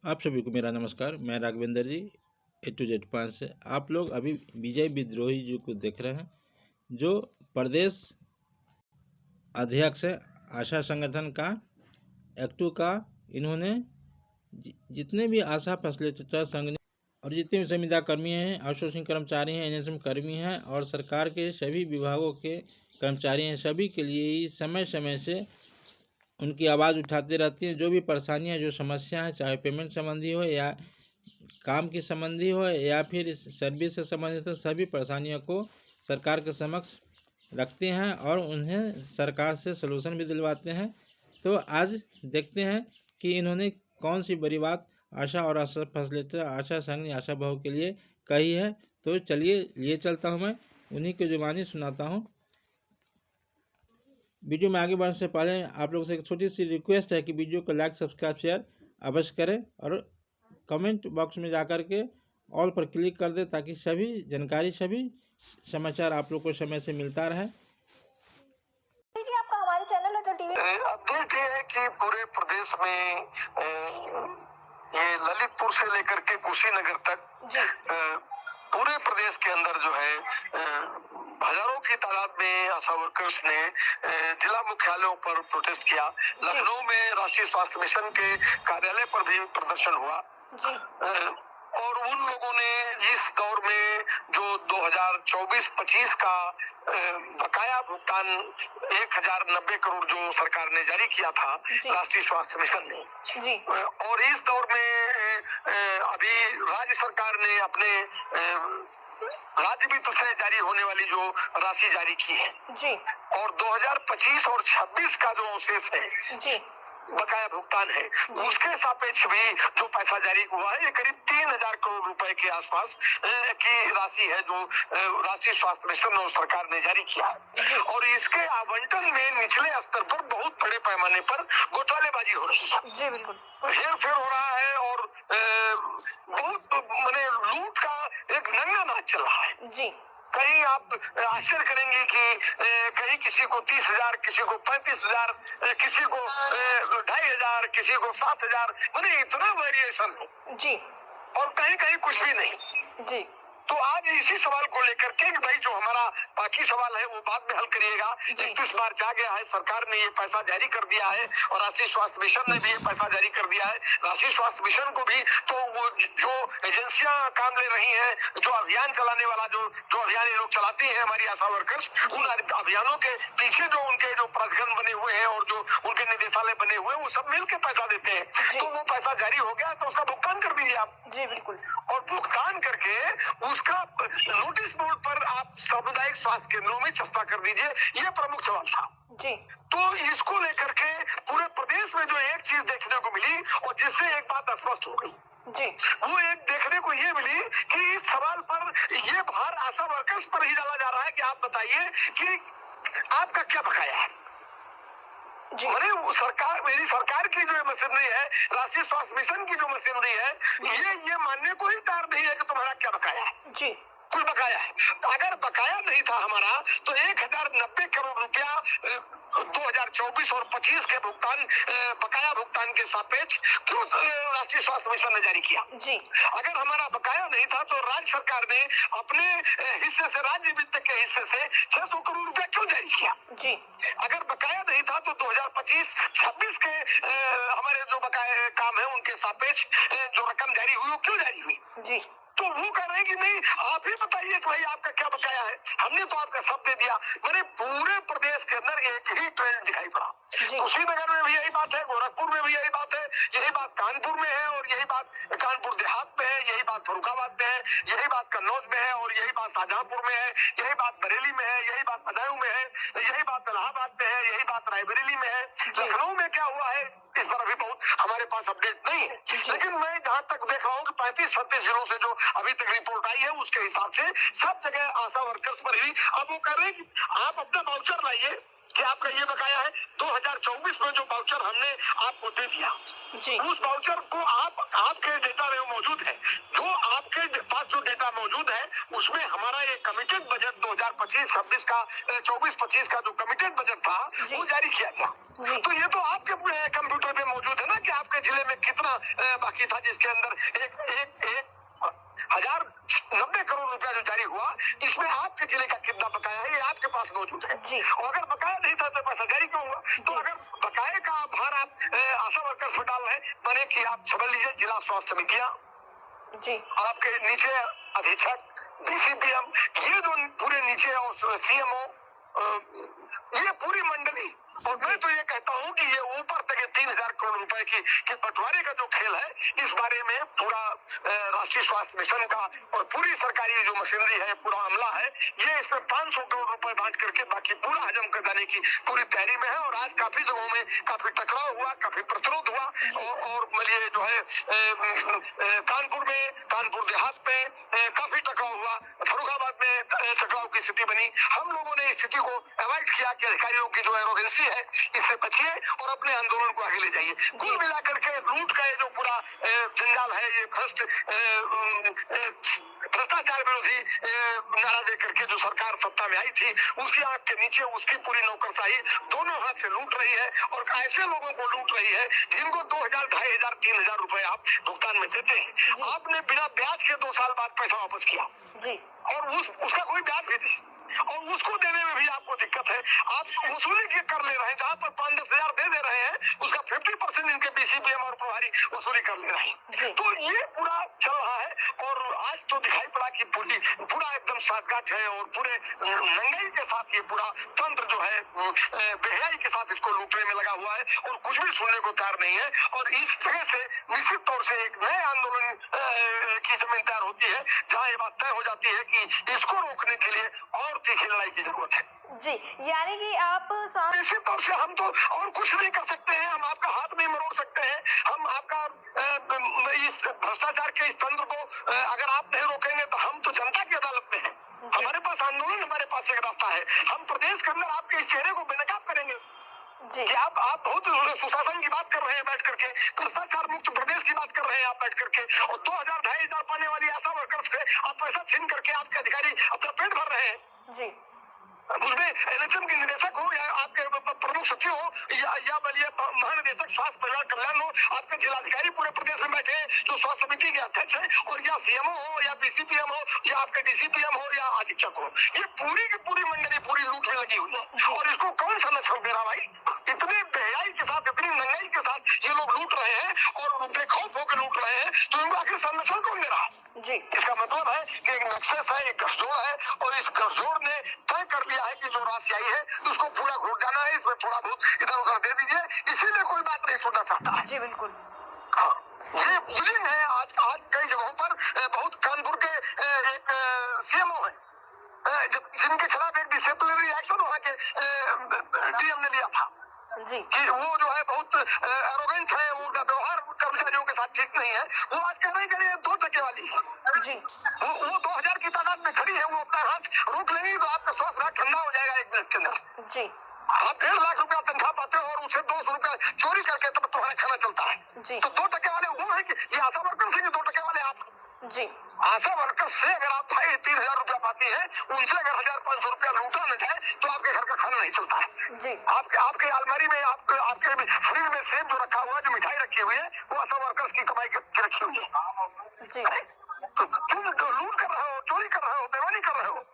आप सभी को मेरा नमस्कार। मैं राघवेंद्र जी A to Z 5 से। आप लोग अभी विजय विद्रोही जी को देख रहे हैं, जो प्रदेश अध्यक्ष है आशा संगठन का एक्टू का। इन्होंने जितने भी आशा फैसिलिटेटर संघ और जितने भी संविदा कर्मी हैं, आउटसोर्सिंग कर्मचारी हैं, NSM कर्मी हैं और सरकार के सभी विभागों के कर्मचारी हैं, सभी के लिए ही समय समय से उनकी आवाज़ उठाते रहती हैं। जो भी परेशानियां, जो समस्या है, चाहे पेमेंट संबंधी हो या काम के संबंधी हो या फिर सर्विस से संबंधित हो, सभी परेशानियों को सरकार के समक्ष रखते हैं और उन्हें सरकार से सलूशन भी दिलवाते हैं। तो आज देखते हैं कि इन्होंने कौन सी बड़ी बात आशा और आशा फैसिलिटेटर, आशा संघ, आशा बहु के लिए कही है। तो चलिए लिए चलता हूँ, मैं उन्हीं की जुबानी सुनाता हूँ। वीडियो में आगे बढ़ने से पहले आप लोगों से एक छोटी सी रिक्वेस्ट है कि वीडियो को लाइक, सब्सक्राइब, शेयर अवश्य करें और कमेंट बॉक्स में जाकर के ऑल पर क्लिक कर दे, ताकि सभी जानकारी, सभी समाचार आप लोग को समय से मिलता रहे। आपका हमारे चैनल है तो टीवी अपडेट ये है कि पूरे प्रदेश में ये ललितपुर से लेकर के कुशीनगर तक पूरे प्रदेश के अंदर जो है हजारों की तादाद में आशा वर्कर्स ने जिला मुख्यालयों पर प्रोटेस्ट किया। लखनऊ में राष्ट्रीय स्वास्थ्य मिशन के कार्यालय पर भी प्रदर्शन हुआ और उन लोगों ने इस दौर में जो 2024-25 का बकाया भुगतान 1090 करोड़ जो सरकार ने जारी किया था राष्ट्रीय स्वास्थ्य मिशन ने, और इस दौर में अभी राज्य सरकार ने अपने राज्य वित्त से जारी होने वाली जो राशि जारी की है और 2025 और 26 का जो अवशेष है बकाया भुगतान है, उसके सापेक्ष भी जो पैसा जारी हुआ है ये करीब 3000 करोड़ रुपए के आसपास की राशि है जो राष्ट्रीय स्वास्थ्य मिशन और सरकार ने जारी किया है। और इसके आवंटन में निचले स्तर पर बहुत बड़े पैमाने पर घोटालेबाजी हो रही है। जी बिल्कुल, हेर फेर हो रहा है और बहुत मैंने लूट का एक नंगा नाच चल रहा है। जी कहीं आप आश्चर्य करेंगे कि कहीं किसी को 30,000, किसी को 35,000, किसी को 2,500, किसी को 7,000, मैंने इतना वेरिएशन है जी, और कहीं कहीं कुछ भी नहीं जी। तो आज इसी सवाल को लेकर के भाई जो हमारा बाकी सवाल है वो बाद में हल करिएगा। 31 मार्च आ गया है, सरकार ने ये पैसा जारी कर दिया है और राष्ट्रीय स्वास्थ्य मिशन ने भी ये पैसा जारी कर दिया है। राष्ट्रीय स्वास्थ्य मिशन को भी तो वो जो एजेंसियां काम ले रही हैं, जो अभियान चलाने वाला जो अभियान ये लोग चलाती है हमारी आशा वर्कर्स, उन अभियानों के पीछे जो उनके जो प्राधिकरण बने हुए हैं और जो उनके निदेशालय बने हुए हैं वो सब मिल के पैसा देते हैं। तो वो पैसा जारी हो गया तो उसका भुगतान कर दीजिए आप। जी बिल्कुल, और भुगतान करके उसका नोटिस बोर्ड पर आप सामुदायिक स्वास्थ्य केंद्रों में चस्पा कर दीजिए, ये प्रमुख सवाल था जी। तो इसको लेकर के पूरे प्रदेश में जो एक चीज देखने को मिली और जिससे एक बात स्पष्ट हो गई जी, वो एक देखने को ये मिली कि इस सवाल पर ये भार आशा वर्कर्स पर ही डाला जा रहा है कि आप बताइए कि आपका क्या बकाया है। अरे वो सरकार, मेरी सरकार की जो मशीनरी है, राष्ट्रीय स्वास्थ्य मिशन की जो मशीनरी है, ये मानने को ही तैयार नहीं है कि तुम्हारा क्या बकाया है जी। कुल बकाया है, अगर बकाया नहीं था हमारा तो 1090 करोड़ रुपया 2024 और 25 के भुगतान बकाया भुगतान के सापेक्ष क्यों राष्ट्रीय स्वास्थ्य मिशन ने जारी किया जी। अगर हमारा बकाया नहीं था तो राज्य सरकार ने अपने हिस्से से, राज्य वित्त के हिस्से से 600 करोड़ रुपया क्यों जारी किया जी। अगर बकाया नहीं था तो 2025-26 के हमारे जो बकाया काम है उनके सापेक्ष जो रकम जारी हुई वो क्यों जारी हुई जी। तो वो कह रहे हैं कि नहीं आप ही बताइए कि भाई आपका क्या बकाया है, हमने तो आपका सब दे दिया। मैंने पूरे प्रदेश के अंदर एक ही ट्रेंड दिखाई पड़ा। कुशीनगर में भी यही बात है, गोरखपुर में भी यही बात है, यही बात कानपुर में है और यही बात कानपुर देहात में है, यही बात फर्रुखाबाद में है, यही बात कन्नौज में है और यही बात शाहजहांपुर में है, यही बात बरेली में है, यही बात बदायूं में है, यही बात इलाहाबाद में है, यही बात रायबरेली में है। लखनऊ में क्या हुआ है इस पर अभी बहुत हमारे पास अपडेट नहीं है, लेकिन मैं जहाँ तक देख रहा हूँ कि 35-36 जिलों से जो अभी तक रिपोर्ट आई है उसके हिसाब से सब जगह आशा वर्कर्स पर ही। अब वो कह रहे हैं कि आप अपना वाउचर लाइए कि आपका ये बकाया है। 2024 में जो वाउचर हमने आपको दे दिया जी, उस वाउचर को आपके डेटा में मौजूद है, जो आपके पास जो डेटा मौजूद है उसमें हमारा ये कमिटेड बजट 2025-26 का 24-25 का जो कमिटेड बजट था वो जारी किया गया। तो ये तो आपके कंप्यूटर पे मौजूद है ना कि आपके जिले में कितना बाकी था जिसके अंदर एक एक एक 1090 करोड़ रुपया जो जारी हुआ, इसमें आपके जिले का कितना बकाया है ये आपके पास मौजूद है। और अगर बकाया नहीं था तो पैसा जारी क्यों हुआ? तो अगर बकाये का भार आप आशा वर्कर्स पर डाल रहे हैं, माने कि आप समझ लीजिए जिला स्वास्थ्य समितियां, आपके नीचे अधीक्षक, डीसीपीएम, ये जो पूरे नीचे और सीएमओ, ये पूरी मंडली, और मैं तो ये कहता हूँ कि ये ऊपर तक 3000 करोड़ रुपए की बंटवारे का जो खेल है, इस बारे में पूरा राष्ट्रीय स्वास्थ्य मिशन का और पूरी सरकारी जो मशीनरी है, पूरा अमला है, ये इसमें 500 करोड़ रुपए बांट करके बाकी पूरा हजम कर देने की पूरी तैयारी में है। और आज काफी जगहों में काफी टकराव हुआ, काफी प्रतिरोध हुआ, और ये जो है कानपुर में, कानपुर देहात में काफी टकराव हुआ, फर्रुखाबाद में टकराव की स्थिति बनी। हम लोगों ने इस स्थिति को अवॉइड किया कि अधिकारियों की जो एरोगेंसी है, इससे बचिए और अपने आंदोलन को आगे ले जाइए। कुल मिलाकर के लूट का ये जो पूरा जंजाल है, ये भ्रष्टाचार विरोधी नारा देकर के जो सरकार सत्ता में आई थी, उसकी आंख के नीचे उसकी पूरी नौकरशाही दोनों हाथ से लूट रही है, और ऐसे लोगों को लूट रही है जिनको 2000, 2500, 3000 रुपए आप भुगतान में देते हैं। आपने बिना ब्याज के 2 साल बाद पैसा वापस किया, और उसका कोई ब्याज भी नहीं, और उसको देने में भी आपको दिक्कत है। आप वसूली कर ले रहे हैं, जहाँ पर 5-10 हजार दे रहे हैं, उसका 50% इनके बीसीपीएम और प्रभारी वसूली कर ले रहे हैं। तो ये पूरा चल रहा है, और आज तो दिखाई पड़ा कि पूरा एकदम साठगांठ है, और पूरे महंगाई के साथ ये पूरा तंत्र जो है बेहयाई के साथ इसको लूटने में लगा हुआ है, और कुछ भी सुनने को तैयार नहीं है। और इस तरह से निश्चित तौर से एक नए आंदोलन की जमीन तैयार होती है, जहाँ ये बात तय हो जाती है कि इसको रोकने के लिए और तीखी लड़ाई की जरूरत है। जी, यानी कि आप निश्चित तौर से हम तो और कुछ नहीं कर सकते हैं, हम आपका हाथ नहीं मरोड़ सकते हैं, हम आपका इस भ्रष्टाचार के इस तंत्र को अगर आप नहीं रोकेंगे तो हम तो जनता की अदालत में हैं। हमारे पास आंदोलन, हमारे पास एक रास्ता है, हम प्रदेश के अंदर आपके इस चेहरे को बेनकाब करेंगे कि आप बहुत सुशासन की बात कर रहे हैं बैठ करके, भ्रष्टाचार मुक्त प्रदेश की बात कर रहे हैं आप बैठ करके, और 2000, 2500 पाने वाली आशा वर्कर्स से आप पैसा छीन करके आपके अधिकारी अपना पेट भर रहे हैं। उसमें एनएचएम के निदेशक हो, या आपके प्रमुख सचिव हो, या बलिए महानिदेशक स्वास्थ्य परिवार कल्याण हो, आपके जिलाधिकारी पूरे प्रदेश में बैठे हैं जो स्वास्थ्य समिति के अध्यक्ष है, और या सीएमओ हो, या बीसीपीएम हो, या आपके डीसीपीएम हो, या अधीक्षक हो, ये पूरी की पूरी मंडली पूरी लूट में लगी हुई है। और इसको कौन सा नक्शल दे रहा भाई? इतने बेहयाई के साथ, इतनी महंगाई के साथ ये लोग लूट रहे हैं, और बेखौफ होकर लूट रहे हैं, तो इनको आखिर संरक्षण कौन दे रहा है? इसका मतलब है कि एक नक्शेस है, एक गठजोड़ है, और इस गठजोड़ ने तय कर लिया है कि जो राशि आई है उसको पूरा घोट जाना है, इसमें थोड़ा बहुत इधर उधर दे दीजिए, इसीलिए कोई बात नहीं सुनना चाहता है। जी बिल्कुल। हाँ, ये बुलिंग है आज कई जगहों पर। बहुत कानपुर के एक सीएमओ है जिनके खिलाफ एक डिसिप्लिनरी एक्शन वहाँ के डीएम ने लिया था कि वो जो है बहुत एरोगेंट है, वो व्यवहार कर्मचारियों के साथ ठीक नहीं है। वो आज कह रहे हैं 2 टके वाली वो 2000 की तादाद में खड़ी है, वो अपना हाथ रोक लेंगी तो आपका स्वास्थ्य ठंडा हो जाएगा 1 मिनट के अंदर। आप 1.5 लाख रुपया तनख्वाह पाते हो, और उसे 200 रुपया चोरी करके तब तुम्हारा खाना चलता है। तो 2 टके वाले वो है कि ये आशा वर्कर से 2 टके वाले आप? आशा वर्कर से अगर आप 3000 रुपया पाती है, उनसे अगर 1500 रुपया लूटा न जाए तो आपके घर का खाना नहीं चलता है। आपके अलमारी में आपके फ्रिज में सेब जो रखा हुआ है, जो मिठाई रखी हुई है, वो आशा वर्कर्स की कमाई की रखी हुई है। तो तुम लूट कर रहे हो, चोरी कर रहे हो, बेईमानी कर रहे हो,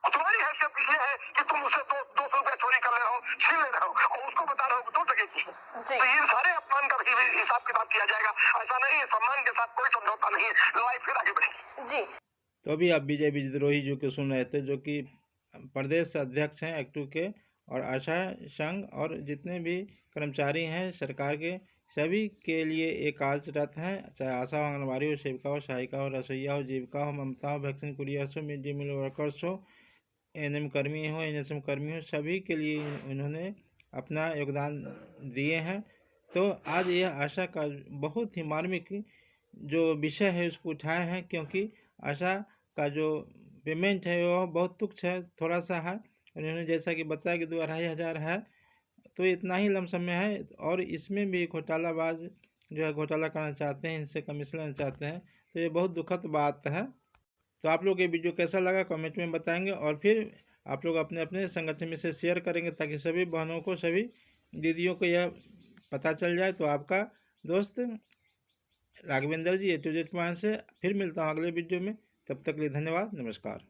तुम्हारी हैसियत ये है कि तुम उसे 200 रुपया चोरी कर रहे हो, छीन ले रहे हो, और उसको बता रहे हो 2 टके की। तो ये सारे अपमान का हिसाब किताब किया जाएगा। ऐसा नहीं है, सम्मान के साथ कोई समझौता नहीं है, लड़ाई फिर आगे बढ़ेगी। तो अभी आप विजय विद्रोही जो कि सुन रहे थे, जो कि प्रदेश अध्यक्ष हैं एक्टू के, और आशा संघ और जितने भी कर्मचारी हैं सरकार के, सभी के लिए एक कार्यरत हैं, चाहे आशा आंगनबाड़ी हो, सेविका हो, सहायिका हो, रसोईया हो, जीविका हो, ममता हो, वैक्सीन कुरियर्स हो, मिड डे मील वर्कर्स हो, एनएम कर्मी हो, एनएसएम कर्मी हो, सभी के लिए उन्होंने अपना योगदान दिए हैं। तो आज यह आशा का बहुत ही मार्मिक जो विषय है उसको उठाए हैं, क्योंकि आशा का जो पेमेंट है वह बहुत तुच्छ है, थोड़ा सा है। उन्होंने जैसा कि बताया कि 2-2.5 हज़ार है, तो इतना ही लमसम में है, और इसमें भी घोटालाबाज जो है घोटाला करना चाहते हैं, इनसे कमीशन लेना चाहते हैं। तो ये बहुत दुखद बात है। तो आप लोग ये वीडियो कैसा लगा कमेंट में बताएंगे, और फिर आप लोग अपने अपने संगठन में से शेयर करेंगे, ताकि सभी बहनों को, सभी दीदियों को यह पता चल जाए। तो आपका दोस्त राघवेंद्र जी A to Z पॉइंट से फिर मिलता हूँ अगले वीडियो में। तब तक के लिए धन्यवाद, नमस्कार।